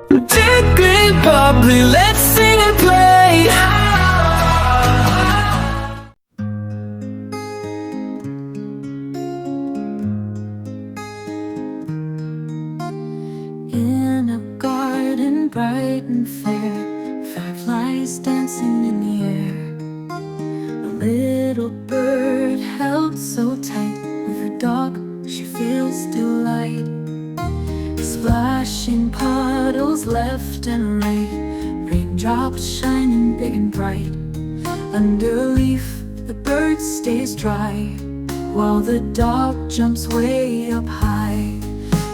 Tickly, bubbly, let's sing and play. In a garden bright and fair, fireflies dancing in the air. A little bird held so tight, with her dog she feels delight. Splashing puddles left and right, raindrops shining big and bright. Under a leaf the bird stays dry, while the dog jumps way up high.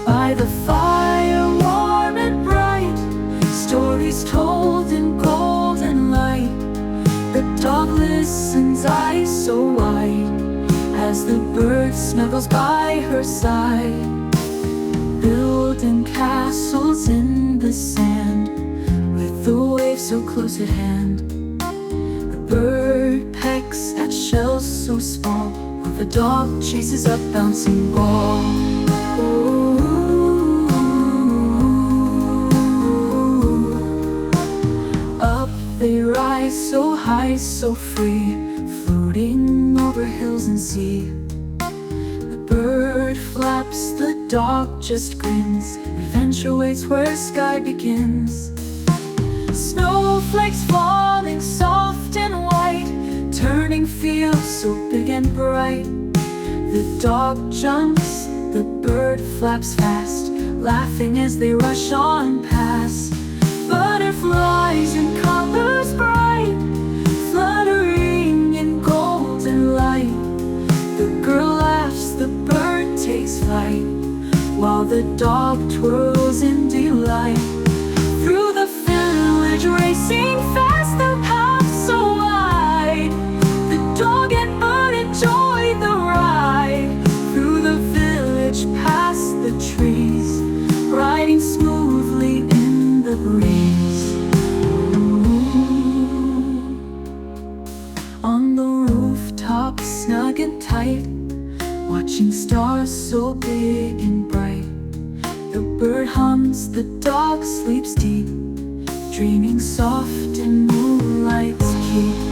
By the fire warm and bright, stories told in golden light. The dog listens, eyes so wide, as the bird snuggles by her side. Building castles in the sand, with the waves so close at hand. The bird pecks at shells so small, while the dog chases a bouncing ball. Ooh. Up they rise so high, so free, floating over hills and sea. The bird flaps, the dog just grins, adventure waits where sky begins. Snowflakes falling soft and white, turning fields so big and bright. The dog jumps, the bird flaps fast, laughing as they rush on past. Butterflies in colors bright, fluttering in golden light. The girl laughs, the bird takes flight, while the dog twirls in delight. Through the village racing fast, the path so wide, the dog and bird enjoy the ride. Through the village past the trees, riding smoothly in the breeze. On the rooftop, snug and tight, watching stars so big and bright. The bird hums, the dog sleeps deep, dreaming soft in moonlight's keep.